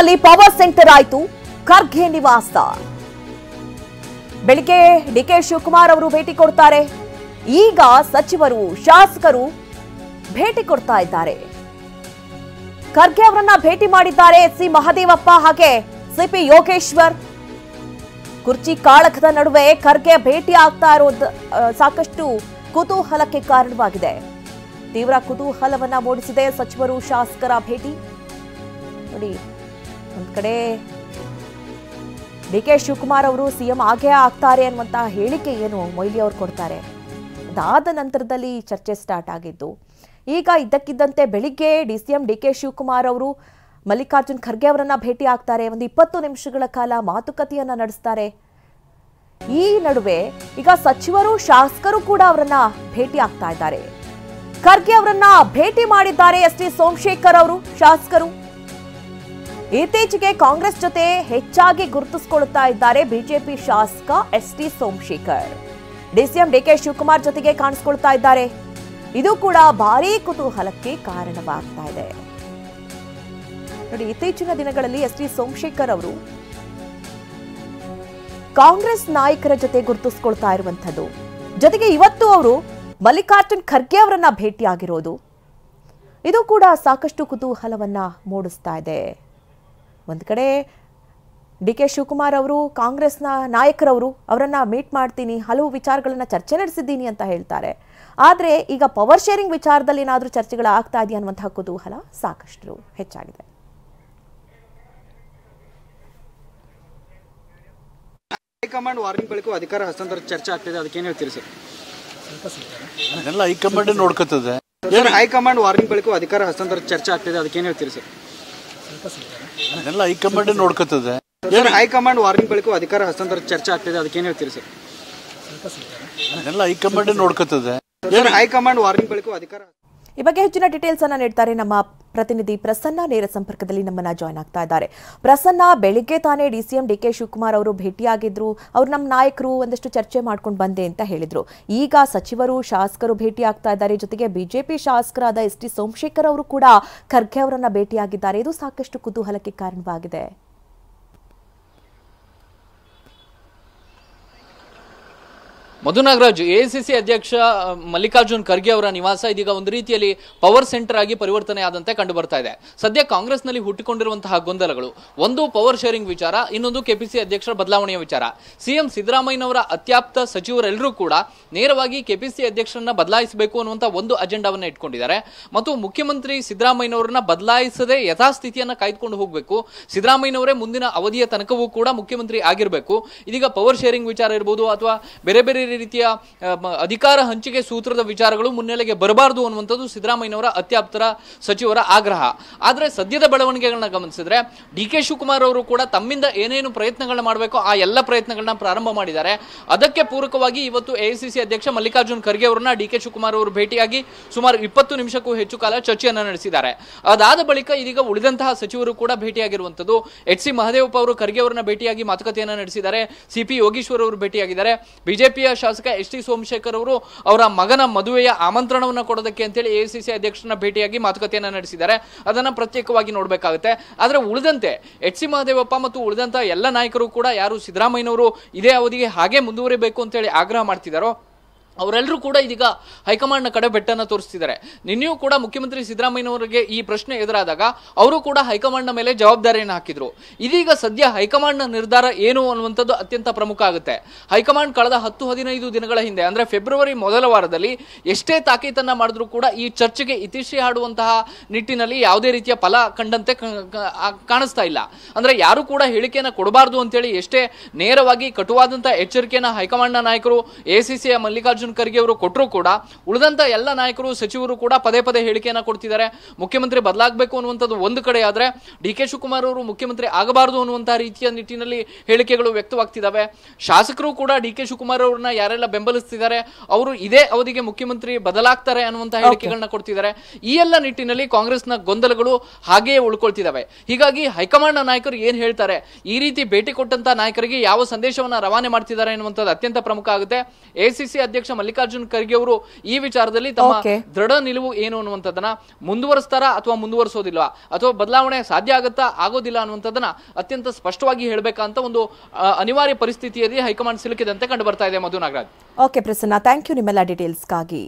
ಕಾಂಗ್ರೆಸ್ನಲ್ಲಿ power centre ಆಯಿತು ಖರ್ಗೆ ನಿವಾಸ. ಬೆಳಿಗ್ಗೆ ಡಿಕೆ ಶಿವಕುಮಾರ್ ಅವರು ಭೇಟಿ ಕೊಡ್ತಾರೆ. ಈಗ ಸಚಿವರು ಶಾಸಕರು ಭೇಟಿ ಕೊಡ್ತಾ ಇದ್ದಾರೆ. ಖರ್ಗೆ ಅವರನ್ನ ಭೇಟಿ ಮಾಡಿದ್ದಾರೆ ಎಚ್ ಸಿ ಮಹದೇವಪ್ಪ ಹಾಗೆ ಸಿಪಿ ಯೋಗೇಶ್ವರ್. ಕುರ್ಚಿ ಕಾಳಗದ ನಡುವೆ ಖರ್ಗೆ ಭೇಟಿ ಆಗ್ತಾ ಇರೋದು ಸಾಕಷ್ಟು ಕುತೂಹಲಕ್ಕೆ ಕಾರಣವಾಗಿದೆ. ತೀವ್ರ ಕುತೂಹಲವನ್ನ ಮೂಡಿಸಿದೆ ಸಚಿವರು ಶಾಸಕರ ಭೇಟಿ. ನೋಡಿ, ಒಂದ್ ಕಡೆ ಡಿಕೆ ಶಿವಕುಮಾರ್ ಅವರು ಸಿಎಂ ಆಗೇ ಆಗ್ತಾರೆ ಅನ್ನುವಂತ ಹೇಳಿಕೆ ಏನು ಮೊಯ್ಲಿ ಅವರು ಕೊಡ್ತಾರೆ. ಅದಾದ ನಂತರದಲ್ಲಿ ಚರ್ಚೆ ಸ್ಟಾರ್ಟ್ ಆಗಿದ್ದು, ಈಗ ಇದ್ದಕ್ಕಿದ್ದಂತೆ ಬೆಳಿಗ್ಗೆ ಸಿಎಂ ಡಿಕೆ ಶಿವಕುಮಾರ್ ಅವರು ಮಲ್ಲಿಕಾರ್ಜುನ್ ಖರ್ಗೆ ಅವರನ್ನ ಭೇಟಿ ಆಗ್ತಾರೆ. ಒಂದು 20 ನಿಮಿಷಗಳ ಕಾಲ ಮಾತುಕತೆಯನ್ನ ನಡೆಸ್ತಾರೆ. ಈ ನಡುವೆ ಈಗ ಸಚಿವರು ಶಾಸಕರು ಕೂಡ ಅವರನ್ನ ಭೇಟಿ ಆಗ್ತಾ ಇದ್ದಾರೆ. ಖರ್ಗೆ ಅವರನ್ನ ಭೇಟಿ ಮಾಡಿದ್ದಾರೆ ಎಸ್ ಟಿ ಸೋಮಶೇಖರ್ ಅವರು ಶಾಸಕರು. ಇತ್ತೀಚೆಗೆ ಕಾಂಗ್ರೆಸ್ ಜೊತೆ ಹೆಚ್ಚಾಗಿ ಗುರುತಿಸಿಕೊಳ್ಳುತ್ತಾ ಇದ್ದಾರೆ ಬಿಜೆಪಿ ಶಾಸಕ S T Somashekar. DCM DK Shivakumar ಜೊತೆಗೆ ಕಾಣಿಸಿಕೊಳ್ತಾ ಇದ್ದಾರೆ. ಇದು ಕೂಡ ಭಾರೀ ಕುತೂಹಲಕ್ಕೆ ಕಾರಣವಾಗ್ತಾ ಇದೆ. ನೋಡಿ, ಇತ್ತೀಚಿನ ದಿನಗಳಲ್ಲಿ ಎಸ್ ಟಿ ಸೋಮಶೇಖರ್ ಅವರು ಕಾಂಗ್ರೆಸ್ ನಾಯಕರ ಜೊತೆ ಗುರುತಿಸಿಕೊಳ್ತಾ ಇರುವಂತದ್ದು, ಜೊತೆಗೆ ಇವತ್ತು ಅವರು ಮಲ್ಲಿಕಾರ್ಜುನ್ ಖರ್ಗೆ ಅವರನ್ನ ಭೇಟಿಯಾಗಿರೋದು, ಇದು ಕೂಡ ಸಾಕಷ್ಟು ಕುತೂಹಲವನ್ನ ಮೂಡಿಸ್ತಾ ಇದೆ. ಒಂದು ಕಡೆ ಡಿಕೆ ಶಿವಕುಮಾರ್ ಅವರು ಕಾಂಗ್ರೆಸ್ನ ನಾಯಕರವರು ಅವರನ್ನ ಮೀಟ್ ಮಾಡ್ತೀನಿ, ಹಲವು ವಿಚಾರಗಳನ್ನ ಚರ್ಚೆ ನಡೆಸಿದ್ದೀನಿ ಅಂತ ಹೇಳ್ತಾರೆ. ಆದರೆ ಈಗ ಪವರ್ ಶೇರಿಂಗ್ ವಿಚಾರದಲ್ಲಿ ಏನಾದರೂ ಚರ್ಚೆಗಳಾಗ್ತಾ ಇದೆಯಾ ಅನ್ನುವಂತಹ ಕುತೂಹಲ ಸಾಕಷ್ಟು ಹೆಚ್ಚಾಗಿದೆ. ಹೈಕಮಾಂಡ್ ವಾರ್ನಿಂಗ್ ಬಳಿಕ ಅಧಿಕಾರ ಹಸ್ತಾಂತರ ಚರ್ಚೆ ಆಗ್ತಿದೆ, ಅದಕ್ಕೇನು ಹೇಳ್ತೀರಿ ಸರ್? ಅದನ್ನೆಲ್ಲ ಹೈಕಮಾಂಡ್ ನೋಡ್ಕೊತದೆ. ಹೈಕಮಾಂಡ್ ವಾರ್ನಿಂಗ್ ಬಳಿಕ ಅಧಿಕಾರ ಹಸ್ತಾಂತರ ಚರ್ಚೆ ಆಗ್ತಿದೆ, ಅದಕ್ಕೇನು ಹೇಳ್ತೀರಿ ಸರ್? ಅದನ್ನೆಲ್ಲ ಹೈಕಮಾಂಡ್ ನೋಡ್ಕೊತದೆ. ಹೈಕಮಾಂಡ್ ವಾರ್ನಿಂಗ್ ಬಳಿಕ ಅಧಿಕಾರ ಹಸ್ತಾಂತರ ಚರ್ಚೆ ಆಗ್ತಿದೆ, ಅದಕ್ಕೇನು ಹೇಳ್ತೀರಿ ಸರ್? ಅದನ್ನೆಲ್ಲ ಹೈಕಮಾಂಡ್ ನೋಡ್ಕೊತದೆ. ಹೈಕಮಾಂಡ್ ವಾರ್ನಿಂಗ್ ಬಳಿಕ ಅಧಿಕಾರ. ಈ ಬಗ್ಗೆ ಹೆಚ್ಚಿನ ಡೀಟೇಲ್ಸ್ ಅನ್ನ ನೀಡ್ತಾರೆ ನಮ್ಮ ಪ್ರತಿನಿಧಿ ಪ್ರಸನ್ನ. ನೇರ ಸಂಪರ್ಕದಲ್ಲಿ ನಮ್ಮನ್ನ ಜಾಯ್ನ್ ಆಗ್ತಾ ಇದ್ದಾರೆ. ಪ್ರಸನ್ನ, ಬೆಳಿಗ್ಗೆ ತಾನೇ ಡಿಸಿಎಂ ಡಿಕೆ ಶಿವಕುಮಾರ್ ಅವರು ಭೇಟಿಯಾಗಿದ್ರು. ಅವ್ರು ನಮ್ಮ ನಾಯಕರು ಒಂದಷ್ಟು ಚರ್ಚೆ ಮಾಡ್ಕೊಂಡು ಬಂದೆ ಅಂತ ಹೇಳಿದ್ರು. ಈಗ ಸಚಿವರು ಶಾಸಕರು ಭೇಟಿ ಆಗ್ತಾ ಇದ್ದಾರೆ. ಜೊತೆಗೆ ಬಿಜೆಪಿ ಶಾಸಕರಾದ ಎಸ್ ಟಿ ಸೋಮಶೇಖರ್ ಅವರು ಕೂಡ ಖರ್ಗೆ ಅವರನ್ನ ಭೇಟಿಯಾಗಿದ್ದಾರೆ. ಇದು ಸಾಕಷ್ಟು ಕುತೂಹಲಕ್ಕೆ ಕಾರಣವಾಗಿದೆ. ಮಧು ನಾಗರಾಜ್, ಎಐಸಿಸಿ ಅಧ್ಯಕ್ಷ ಮಲ್ಲಿಕಾರ್ಜುನ್ ಖರ್ಗೆ ಅವರ ನಿವಾಸ ಇದೀಗ ಒಂದು ರೀತಿಯಲ್ಲಿ ಪವರ್ ಸೆಂಟರ್ ಆಗಿ ಪರಿವರ್ತನೆ ಆದಂತೆ ಕಂಡು ಬರ್ತಾ ಇದೆ. ಸದ್ಯ ಕಾಂಗ್ರೆಸ್ನಲ್ಲಿ ಹುಟ್ಟಿಕೊಂಡಿರುವಂತಹ ಗೊಂದಲಗಳು, ಒಂದು ಪವರ್ ಶೇರಿಂಗ್ ವಿಚಾರ, ಇನ್ನೊಂದು ಕೆಪಿಸಿ ಅಧ್ಯಕ್ಷರ ಬದಲಾವಣೆಯ ವಿಚಾರ. ಸಿಎಂ ಸಿದ್ದರಾಮಯ್ಯನವರ ಅತ್ಯಾಪ್ತ ಸಚಿವರೆಲ್ಲರೂ ಕೂಡ ನೇರವಾಗಿ ಕೆಪಿಸಿ ಅಧ್ಯಕ್ಷರನ್ನ ಬದಲಾಯಿಸಬೇಕು ಅನ್ನುವಂತ ಒಂದು ಅಜೆಂಡಾವನ್ನ ಇಟ್ಕೊಂಡಿದ್ದಾರೆ. ಮತ್ತು ಮುಖ್ಯಮಂತ್ರಿ ಸಿದ್ದರಾಮಯ್ಯನವರನ್ನ ಬದಲಾಯಿಸದೆ ಯಥಾಸ್ಥಿತಿಯನ್ನ ಕಾಯ್ದುಕೊಂಡು ಹೋಗಬೇಕು, ಸಿದ್ದರಾಮಯ್ಯನವರೇ ಮುಂದಿನ ಅವಧಿಯ ತನಕವೂ ಕೂಡ ಮುಖ್ಯಮಂತ್ರಿ ಆಗಿರಬೇಕು. ಇದೀಗ ಪವರ್ ಶೇರಿಂಗ್ ವಿಚಾರ ಇರಬಹುದು ಅಥವಾ ಬೇರೆ ಬೇರೆ ರೀತಿಯ ಅಧಿಕಾರ ಹಂಚಿಕೆ ಸೂತ್ರದ ವಿಚಾರಗಳು ಮುನ್ನೆಲೆಗೆ ಬರಬಾರದು ಅನ್ನುವಂಥದ್ದು ಸಿದ್ದರಾಮಯ್ಯನವರ ಅತ್ಯಾಪ್ತರ ಸಚಿವರ ಆಗ್ರಹ. ಆದರೆ ಸದ್ಯದ ಬೆಳವಣಿಗೆಗಳನ್ನ ಗಮನಿಸಿದ್ರೆ ಡಿಕೆ ಶಿವಕುಮಾರ್ ಅವರು ಕೂಡ ತಮ್ಮಿಂದ ಏನೇನು ಪ್ರಯತ್ನಗಳನ್ನ ಮಾಡಬೇಕು ಆ ಎಲ್ಲ ಪ್ರಯತ್ನಗಳನ್ನ ಪ್ರಾರಂಭ ಮಾಡಿದ್ದಾರೆ. ಅದಕ್ಕೆ ಪೂರಕವಾಗಿ ಇವತ್ತು ಎಐಸಿಸಿ ಅಧ್ಯಕ್ಷ ಮಲ್ಲಿಕಾರ್ಜುನ್ ಖರ್ಗೆ ಅವರನ್ನ ಡಿಕೆ ಶಿವಕುಮಾರ್ ಅವರು ಭೇಟಿಯಾಗಿ ಸುಮಾರು 20 ನಿಮಿಷಕ್ಕೂ ಹೆಚ್ಚು ಕಾಲ ಚರ್ಚೆಯನ್ನ ನಡೆಸಿದ್ದಾರೆ. ಅದಾದ ಬಳಿಕ ಇದೀಗ ಉಳಿದಂತಹ ಸಚಿವರು ಕೂಡ ಭೇಟಿಯಾಗಿರುವಂತದ್ದು. ಎಚ್ ಸಿ ಮಹದೇವಪ್ಪ ಅವರು ಖರ್ಗೆ ಅವರನ್ನ ಭೇಟಿಯಾಗಿ ಮಾತುಕತೆಯನ್ನ ನಡೆಸಿದ್ದಾರೆ. ಸಿಪಿ ಯೋಗೇಶ್ವರ್ ಅವರು ಭೇಟಿಯಾಗಿದ್ದಾರೆ. ಬಿಜೆಪಿಯ ಶಾಸಕ ಎಸ್ ಟಿ ಸೋಮಶೇಖರ್ ಅವರು ಅವರ ಮಗನ ಮದುವೆಯ ಆಮಂತ್ರಣವನ್ನು ಕೊಡೋದಕ್ಕೆ ಅಂತೇಳಿ ಎಐಸಿಸಿ ಅಧ್ಯಕ್ಷರನ್ನ ಭೇಟಿಯಾಗಿ ಮಾತುಕತೆಯನ್ನ ನಡೆಸಿದ್ದಾರೆ. ಅದನ್ನ ಪ್ರತ್ಯೇಕವಾಗಿ ನೋಡಬೇಕಾಗುತ್ತೆ. ಆದ್ರೆ ಉಳಿದಂತೆ ಎಚ್ ಸಿ ಮಹದೇವಪ್ಪ ಮತ್ತು ಉಳಿದಂತ ಎಲ್ಲ ನಾಯಕರು ಕೂಡ ಯಾರು ಸಿದ್ದರಾಮಯ್ಯನವರು ಇದೇ ಅವಧಿಗೆ ಹಾಗೆ ಮುಂದುವರಿಬೇಕು ಅಂತೇಳಿ ಆಗ್ರಹ ಮಾಡ್ತಿದ್ದಾರೋ ಅವರೆಲ್ಲರೂ ಕೂಡ ಇದೀಗ ಹೈಕಮಾಂಡ್ನ ಕಡೆ ಬೆಟ್ಟನ್ನು ತೋರಿಸ್ತಿದ್ದಾರೆ. ನಿನ್ನೆಯೂ ಕೂಡ ಮುಖ್ಯಮಂತ್ರಿ ಸಿದ್ದರಾಮಯ್ಯನವರಿಗೆ ಈ ಪ್ರಶ್ನೆ ಎದುರಾದಾಗ ಅವರು ಕೂಡ ಹೈಕಮಾಂಡ್ನ ಮೇಲೆ ಜವಾಬ್ದಾರಿಯನ್ನು ಹಾಕಿದ್ರು. ಇದೀಗ ಸದ್ಯ ಹೈಕಮಾಂಡ್ನ ನಿರ್ಧಾರ ಏನು ಅನ್ನುವಂಥದ್ದು ಅತ್ಯಂತ ಪ್ರಮುಖ ಆಗುತ್ತೆ. ಹೈಕಮಾಂಡ್ ಕಳೆದ 10-15 ದಿನಗಳ ಹಿಂದೆ ಅಂದ್ರೆ ಫೆಬ್ರವರಿ ಮೊದಲ ವಾರದಲ್ಲಿ ಎಷ್ಟೇ ತಾಕೀತನ್ನ ಮಾಡಿದ್ರು ಕೂಡ ಈ ಚರ್ಚೆಗೆ ಇತಿಶ್ರೀ ಹಾಡುವಂತಹ ನಿಟ್ಟಿನಲ್ಲಿ ಯಾವುದೇ ರೀತಿಯ ಫಲ ಕಂಡಂತೆ ಕಾಣಿಸ್ತಾ ಇಲ್ಲ. ಅಂದ್ರೆ ಯಾರು ಕೂಡ ಹೇಳಿಕೆಯನ್ನು ಕೊಡಬಾರದು ಅಂತೇಳಿ ಎಷ್ಟೇ ನೇರವಾಗಿ ಕಟುವಾದಂತಹ ಎಚ್ಚರಿಕೆಯನ್ನ ಹೈಕಮಾಂಡ್ನ ನಾಯಕರು ಎಐಸಿಸಿಯ ಮಲ್ಲಿಕಾರ್ಜುನ್ ಖರ್ಗೆ ಅವರು ಕೊಟ್ಟರು ಕೂಡ ಉಳಿದಂತ ಎಲ್ಲ ನಾಯಕರು ಸಚಿವರು ಕೂಡ ಪದೇ ಪದೇ ಹೇಳಿಕೆಯನ್ನ ಕೊಡ್ತಿದ್ದಾರೆ. ಮುಖ್ಯಮಂತ್ರಿ ಬದಲಾಗಬೇಕು ಅನ್ನುವಂಥದ್ದು ಒಂದು ಕಡೆ ಆದ್ರೆ ಡಿಕೆ ಶಿವಕುಮಾರ್ ಅವರು ಮುಖ್ಯಮಂತ್ರಿ ಆಗಬಾರದು ಅನ್ನುವಂತಹ ರೀತಿಯ ನಿಟ್ಟಿನಲ್ಲಿ ಹೇಳಿಕೆಗಳು ವ್ಯಕ್ತವಾಗ್ತಿದ್ದಾವೆ. ಶಾಸಕರು ಕೂಡ ಡಿಕೆ ಶಿವಕುಮಾರ್ ಅವರನ್ನ ಯಾರೆಲ್ಲ ಬೆಂಬಲಿಸ್ತಿದ್ದಾರೆ ಅವರು ಇದೇ ಅವಧಿಗೆ ಮುಖ್ಯಮಂತ್ರಿ ಬದಲಾಗ್ತಾರೆ ಅನ್ನುವಂತಹ ಹೇಳಿಕೆಗಳನ್ನ ಕೊಡ್ತಿದ್ದಾರೆ. ಈ ಎಲ್ಲ ನಿಟ್ಟಿನಲ್ಲಿ ಕಾಂಗ್ರೆಸ್ನ ಗೊಂದಲಗಳು ಹಾಗೆಯೇ ಉಳ್ಕೊಳ್ತಿದ್ದಾವೆ. ಹೀಗಾಗಿ ಹೈಕಮಾಂಡ್ ನಾಯಕರು ಏನ್ ಹೇಳ್ತಾರೆ, ಈ ರೀತಿ ಭೇಟಿ ಕೊಟ್ಟಂತ ನಾಯಕರಿಗೆ ಯಾವ ಸಂದೇಶವನ್ನ ರವಾನೆ ಮಾಡ್ತಿದ್ದಾರೆ ಎನ್ನುವಂಥದ್ದು ಅತ್ಯಂತ ಪ್ರಮುಖ ಆಗುತ್ತೆ. ಎಐಸಿಸಿ ಅಧ್ಯಕ್ಷ ಮಲ್ಲಿಕಾರ್ಜುನ್ ಖರ್ಗೆ ಅವರು ಈ ವಿಚಾರದಲ್ಲಿ ತಮ್ಮ Okay. ದೃಢ ನಿಲುವು ಏನು ಅನ್ನುವಂಥದ್ದನ್ನ ಮುಂದುವರಿಸ್ತಾರಾ ಅಥವಾ ಮುಂದುವರಿಸೋದಿಲ್ವಾ ಅಥವಾ ಬದಲಾವಣೆ ಸಾಧ್ಯ ಆಗುತ್ತಾ ಆಗೋದಿಲ್ಲ ಅನ್ನುವಂಥದ್ದನ್ನ ಅತ್ಯಂತ ಸ್ಪಷ್ಟವಾಗಿ ಹೇಳಬೇಕಂತ ಒಂದು ಅನಿವಾರ್ಯ ಪರಿಸ್ಥಿತಿಯಲ್ಲಿ ಹೈಕಮಾಂಡ್ ಸಿಲುಕಿದಂತೆ ಕಂಡು ಬರ್ತಾ ಇದೆ. Madhu Nagaraj. Okay Prasanna, thank you ನಿಮ್ಮೆಲ್ಲ ಡೀಟೇಲ್ಸ್ಗಾಗಿ.